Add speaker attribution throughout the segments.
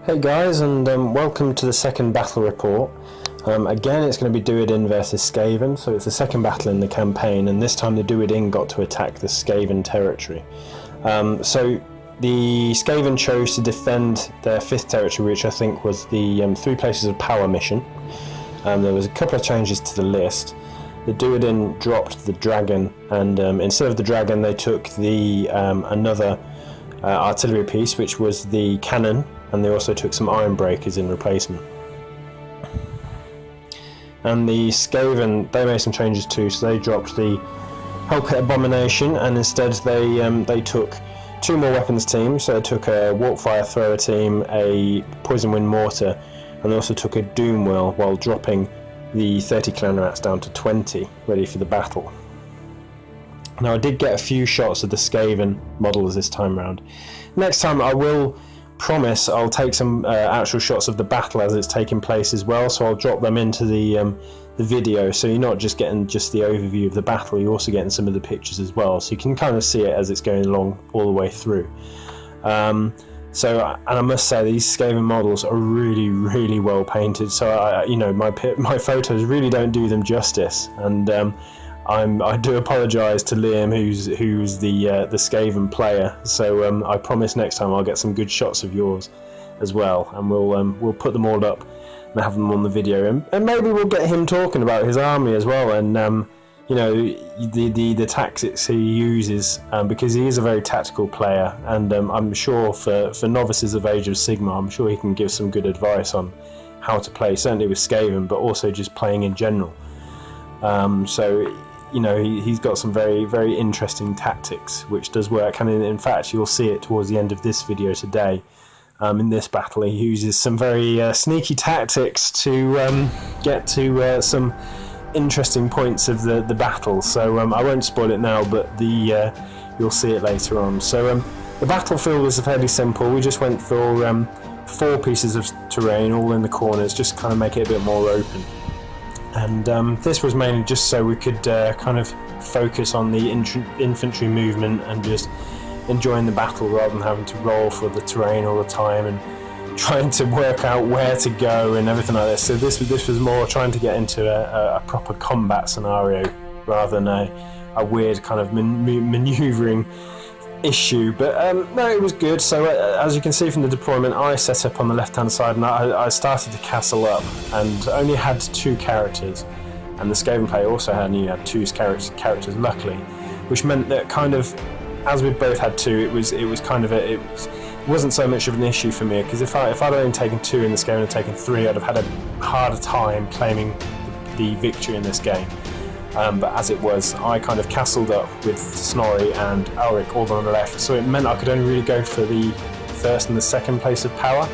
Speaker 1: Hey guys, and welcome to the second battle report. Again, it's going to be Duardin versus Skaven, so it's the second battle in the campaign, and this time the Duardin got to attack the Skaven territory. So the Skaven chose to defend their 5th territory, which I think was the 3 places of power mission. There was a couple of changes to the list. The Duardin dropped the dragon, and instead of the dragon they took the another artillery piece, which was the cannon, and they also took some iron breakers in replacement. And the Skaven, they made some changes too, so they dropped the Hellpit Abomination, and instead they took 2 more weapons teams. So they took a Warpfire Thrower team, a Poison Wind Mortar, and they also took a Doom Wheel, while dropping the 30 clan rats down to 20, ready for the battle. Now I did get a few shots of the Skaven models this time round. Next time I will promise I'll take some actual shots of the battle as it's taking place as well, so I'll drop them into the video, so you're not just getting just the overview of the battle, you're also getting some of the pictures as well, so you can kind of see it as it's going along all the way through. And I must say these Skaven models are really well painted, so my photos really don't do them justice, and I do apologise to Liam, who's the Skaven player. So I promise next time I'll get some good shots of yours as well, and we'll put them all up and have them on the video, and maybe we'll get him talking about his army as well, and the tactics he uses, because he is a very tactical player, and I'm sure for novices of Age of Sigmar, I'm sure he can give some good advice on how to play, certainly with Skaven, but also just playing in general. He's got some very interesting tactics, which does work, and in fact you'll see it towards the end of this video today. In this battle he uses some very sneaky tactics to get to some interesting points of the battle, so I won't spoil it now, but you'll see it later on. So the battlefield was fairly simple. We just went for 4 pieces of terrain, all in the corners, just kind of make it a bit more open. And this was mainly just so we could kind of focus on the infantry movement and just enjoying the battle rather than having to roll for the terrain all the time and trying to work out where to go and everything like this. So this was more trying to get into a proper combat scenario rather than a weird kind of manoeuvring issue, but no, it was good. So as you can see from the deployment, I set up on the left hand side, and I started to castle up and only had 2 characters, and the Skaven player also only had 2 characters luckily, which meant that kind of as we both had 2, it wasn't so much of an issue for me, because if I'd only taken 2 and the Skaven had taken 3, I'd have had a harder time claiming the victory in this game. But as it was, I kind of castled up with Snorri and Ulrich all on the left, so it meant I could only really go for the 1st and the 2nd place of power,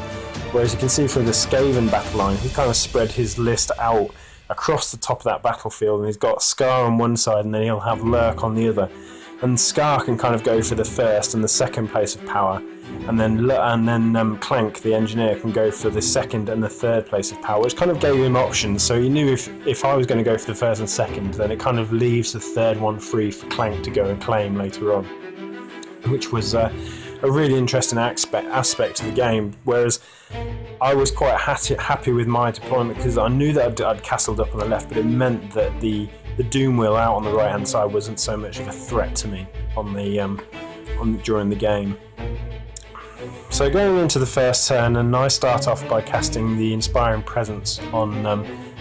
Speaker 1: whereas you can see from the Skaven battle line, he kind of spread his list out across the top of that battlefield, and he's got Scar on one side and then he'll have Lurk on the other, and Scar can kind of go for the 1st and the 2nd place of power, and then Clank, the engineer, can go for the 2nd and the 3rd place of power, which kind of gave him options. So he knew if I was going to go for the 1st and 2nd, then it kind of leaves the 3rd one free for Clank to go and claim later on, which was a really interesting aspect of the game. Whereas I was quite happy with my deployment, because I knew that I'd castled up on the left, but it meant that the Doom Wheel out on the right hand side wasn't so much of a threat to me during the game. So going into the first turn, and I start off by casting the Inspiring Presence on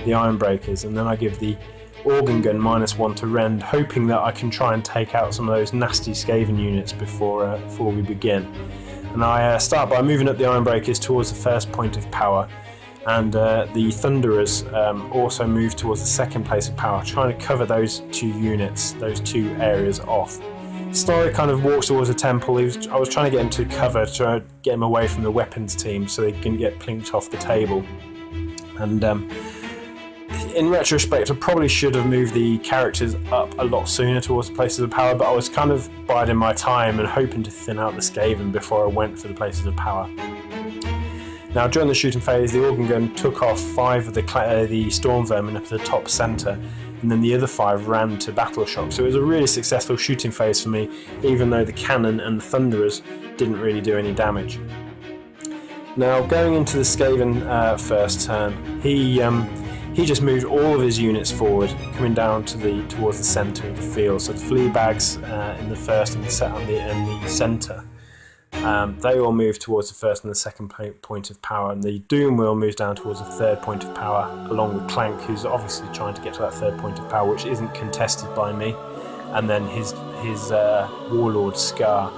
Speaker 1: the Iron Breakers, and then I give the Organ Gun -1 to rend, hoping that I can try and take out some of those nasty Skaven units before we begin. And I start by moving up the Iron Breakers towards the 1st point of power, and the Thunderers also move towards the 2nd place of power, trying to cover those 2 units, those 2 areas off. Snorri kind of walks towards the temple. I was trying to get him to cover, to get him away from the weapons team so they can get plinked off the table. And in retrospect, I probably should have moved the characters up a lot sooner towards the places of power, but I was kind of biding my time and hoping to thin out the Skaven before I went for the places of power. Now during the shooting phase, the Organ Gun took off 5 of the Storm Vermin up to the top centre, and then the other 5 ran to Battle Shock. So it was a really successful shooting phase for me, even though the Cannon and the Thunderers didn't really do any damage. Now, going into the Skaven first turn, he just moved all of his units forward, coming down towards the centre of the field. So the flea bags in the first and the centre, they all move towards the first and the second point of power, and the Doom Wheel moves down towards the third point of power, along with Clank, who's obviously trying to get to that third point of power, which isn't contested by me. And then his Warlord Scar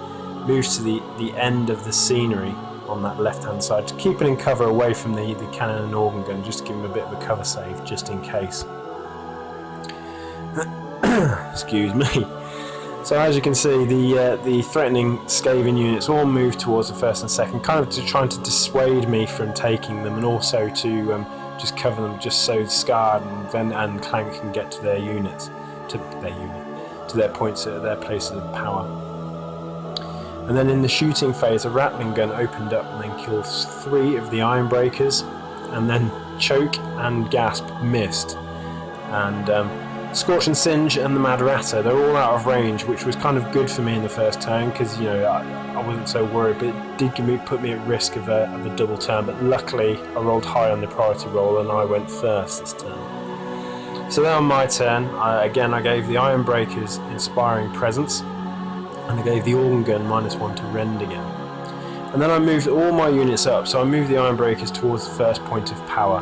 Speaker 1: moves to the end of the scenery on that left-hand side, to keep it in cover away from the cannon and organ gun, just to give him a bit of a cover save, just in case. Excuse me. So as you can see, the threatening Skaven units all move towards the first and second, kind of trying to dissuade me from taking them, and also to just cover them, just so Scar and Clank can get to their units, to their points, their places of power. And then in the shooting phase, a Rattling gun opened up and then killed 3 of the Ironbreakers, and then Choke and Gasp missed. And Scorch and Singe and the Mad Ratter, they're all out of range, which was kind of good for me in the first turn, because I wasn't so worried, but it did put me at risk of a double turn. But luckily, I rolled high on the priority roll and I went first this turn. So then on my turn, I gave the Ironbreakers Inspiring Presence, and I gave the Organ Gun -1 to rend again. And then I moved all my units up, so I moved the Ironbreakers towards the first point of power,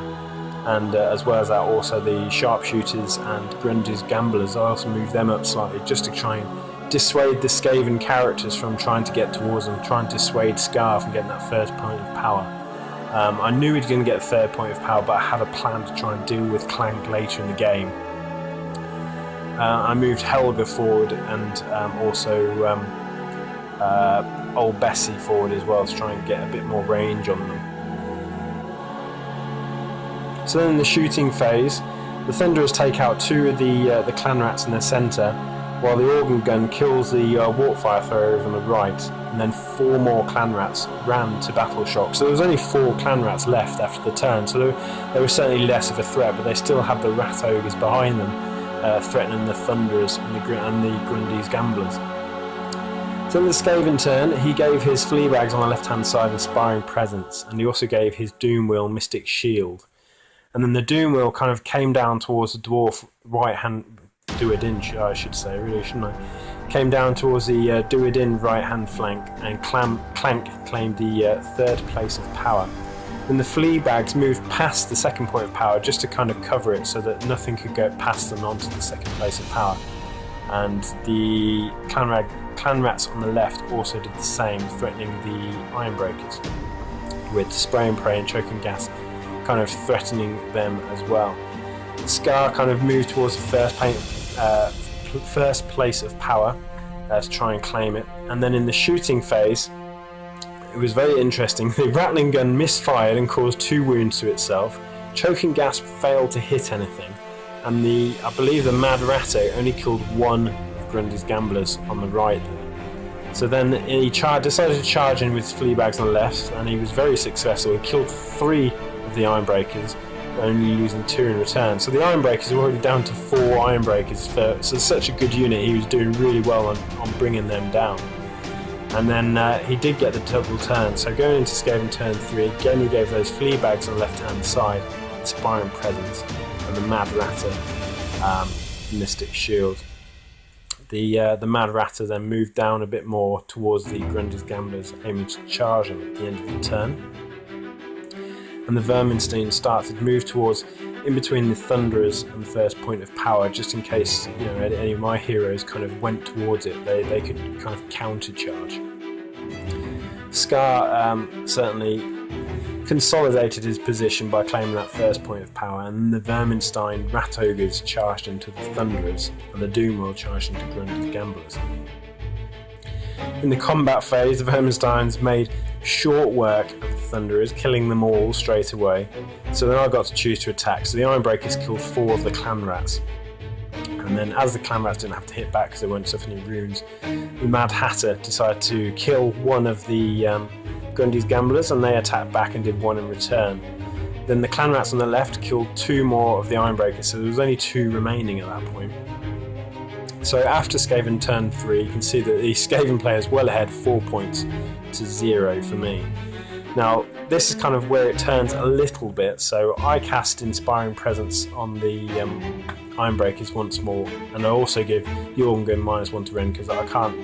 Speaker 1: and as well as that, also the Sharpshooters and Grundy's Gamblers, I also moved them up slightly, just to try and dissuade the Skaven characters from trying to get towards them, trying to dissuade Scar from getting that first point of power. I knew he was going to get the third point of power, but I had a plan to try and deal with Clank later in the game. I moved Helga forward, and also Old Bessie forward as well, to try and get a bit more range on them. So then in the shooting phase, the Thunderers take out 2 of the Clan Rats in the centre, while the Organ Gun kills the Warpfire thrower on the right, and then 4 more Clan Rats ran to Battle Shock. So there was only 4 Clan Rats left after the turn, so they were certainly less of a threat, but they still had the Rat Ogres behind them, threatening the Thunderers and the Grundy's Gamblers. So in the Skaven turn, he gave his Fleabags on the left-hand side Inspiring Presence, and he also gave his Doom Wheel Mystic Shield. And then the Doom Wheel kind of came down towards the Dwarf right-hand... Duardin, I should say, really, shouldn't I? Came down towards the Duardin right-hand flank, and Clank claimed the third place of power. Then the Fleabags moved past the second point of power, just to kind of cover it, so that nothing could go past them onto the second place of power. And the Clan Rats on the left also did the same, threatening the Ironbreakers, with Spray and Pray and Choke and Gas kind of threatening them as well. Scar kind of moved towards the first place of power to try and claim it. And then in the shooting phase, it was very interesting. The Rattling gun misfired and caused 2 wounds to itself. Choke and Gasp failed to hit anything, and I believe the Mad Ratter only killed 1 of Grundy's Gamblers on the right there. So then he decided to charge in with Fleabags on the left, and he was very successful. He killed 3 of the Ironbreakers, only losing 2 in return. So the Ironbreakers were already down to 4 Ironbreakers. So such a good unit, he was doing really well on bringing them down. And then he did get the double turn. So going into Skaven turn 3, again he gave those Fleabags on the left-hand side Inspiring Presence, and the Mad Ratter Mystic Shield. The Mad Ratter then moved down a bit more towards the Grundy's Gamblers, aiming to charge them at the end of the turn. And the Verminstein started to move towards, in between the Thunderers and the first point of power, just in case any of my heroes kind of went towards it, they could kind of counter-charge. Scar certainly consolidated his position by claiming that first point of power, and the Verminstein Rat Ogres charged into the Thunderers, and the Doom Wheel charged into Grundy's Gamblers. In the combat phase, the Verminsteins made short work of the Thunderers, killing them all straight away. So then I got to choose to attack. So the Ironbreakers killed 4 of the Clan Rats. And then, as the Clan Rats didn't have to hit back because they weren't suffering any wounds, the Mad Hatter decided to kill 1 of the Grundy's Gamblers, and they attacked back and did 1 in return. Then the Clan Rats on the left killed 2 more of the Ironbreakers, so there was only 2 remaining at that point. So after Skaven turn 3, you can see that the Skaven players well ahead, 4 points to 0 for me. Now, this is kind of where it turns a little bit, so I cast Inspiring Presence on the Ironbreakers once more, and I also give Jorgen -1 to rend because I can't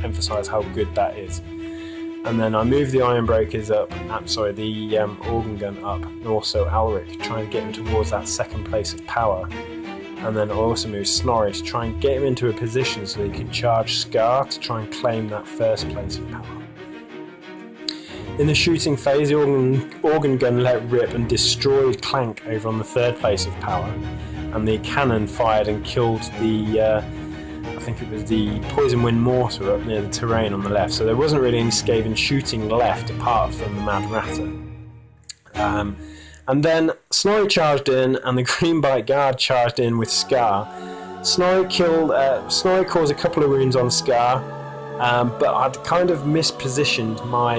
Speaker 1: emphasise how good that is. And then I move the Ironbreakers up, the Organ Gun up, and also Alric, trying to get him towards that second place of power. And then I also move Snorri to try and get him into a position so he can charge Scar to try and claim that first place of power. In the shooting phase, the Organ Gun let rip and destroyed Clank over on the third place of power, and the cannon fired and killed the, I think it was the Poison Wind Mortar up near the terrain on the left, so there wasn't really any Skaven shooting left apart from the Mad Ratter. And then Snorri charged in, and the Greenbite Guard charged in with Scar. Snorri caused a couple of wounds on Scar, but I'd kind of mispositioned my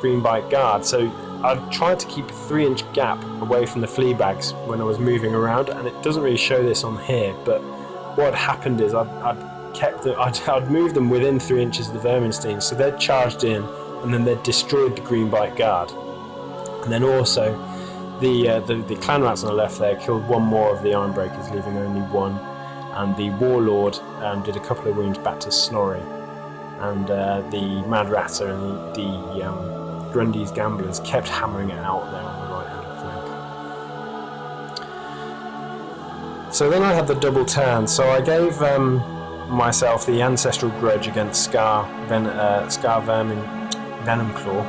Speaker 1: Greenbite Guard, so I'd tried to keep a 3-inch gap away from the flea bags when I was moving around, and it doesn't really show this on here, but what happened is I'd moved them within 3 inches of the Verminstein, so they'd charged in, and then they'd destroyed the Greenbite Guard. And then also the clan rats on the left there killed one more of the Ironbreakers, leaving only one, and the Warlord did a couple of wounds back to Snorri, and the Mad Ratter and the Grundy's Gamblers kept hammering it out there on the right hand flank. So then I had the double turn, so I gave myself the Ancestral Grudge against Scar Vermin Venom Claw,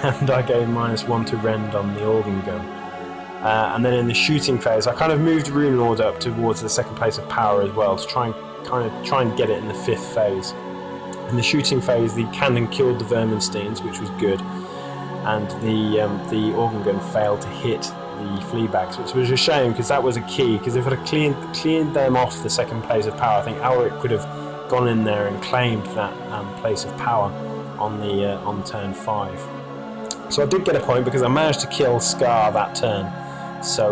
Speaker 1: and I gave -1 to rend on the Organ Gun. And then in the shooting phase, I kind of moved Rune Lord up towards the second place of power as well to try and get it in the 5th phase. In the shooting phase, the cannon killed the Verminsteins, which was good, and the Organ Gun failed to hit the flea bags, which was a shame because that was a key. Because if it had cleaned them off the second place of power, I think Alric could have gone in there and claimed that place of power on turn 5. So I did get a point because I managed to kill Scar that turn. So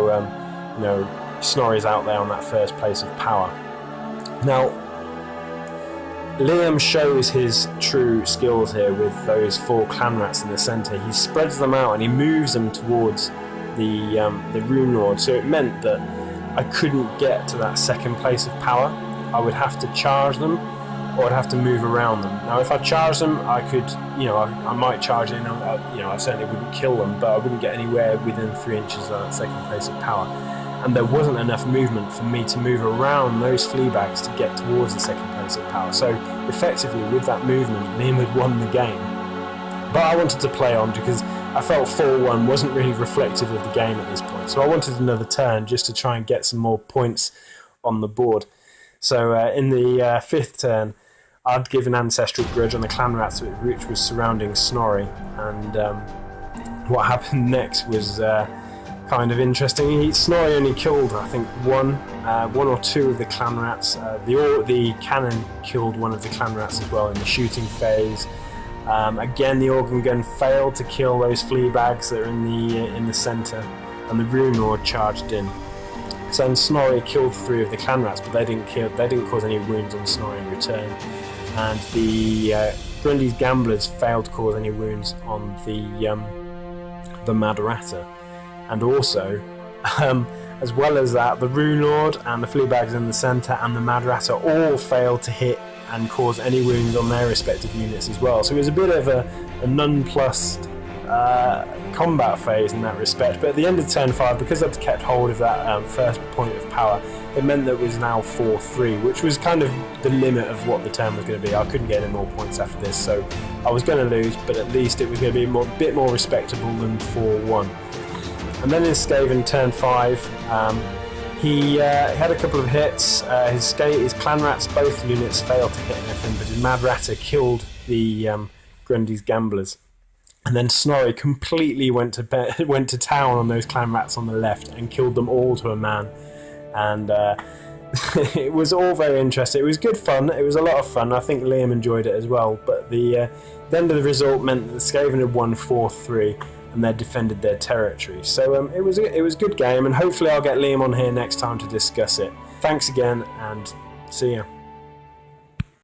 Speaker 1: Snorri's out there on that first place of power. Now, Liam shows his true skills here with those 4 clan rats in the centre. He spreads them out and he moves them towards the Rune Lord, so it meant that I couldn't get to that second place of power. I would have to charge them, or I'd have to move around them. Now, if I charged them, I could, I might charge in. I certainly wouldn't kill them, but I wouldn't get anywhere within 3 inches of that second place of power. And there wasn't enough movement for me to move around those flea bags to get towards the second place of power. So effectively, with that movement, Liam had won the game. But I wanted to play on because I felt 4-1 wasn't really reflective of the game at this point. So I wanted another turn just to try and get some more points on the board. So in the 5th turn, I'd give an Ancestral Grudge on the clan rats which was surrounding Snorri. And what happened next was kind of interesting. Snorri only killed, I think, one or two of the clan rats. The cannon killed one of the clan rats as well in the shooting phase. Again, the Organ Gun failed to kill those flea bags that are in the centre, and the Rune Lord charged in. So then Snorri killed 3 of the clan rats, but they didn't cause any wounds on Snorri in return. And the Grundy's Gamblers failed to cause any wounds on the Mad Ratter. And also, as well as that, the Rune Lord and the flea bags in the centre and the Mad Ratter all failed to hit and cause any wounds on their respective units as well. So it was a bit of a nonplussed combat phase in that respect. But at the end of turn 5, because I'd kept hold of that first point of power, it meant that it was now 4-3, which was kind of the limit of what the turn was going to be. I couldn't get any more points after this, so I was going to lose, but at least it was going to be a bit more respectable than 4-1. And then in Skaven turn 5, he had a couple of hits. His clan rats, both units, failed to hit anything, but his Mad Ratter killed the Grundy's Gamblers. And then Snorri completely went to town on those clan rats on the left and killed them all to a man. And it was all very interesting. It was good fun. It was a lot of fun. I think Liam enjoyed it as well. But the end of the result meant that the Skaven had won 4-3. And they defended their territory. So it was a good game, and hopefully I'll get Liam on here next time to discuss it. Thanks again, and see ya.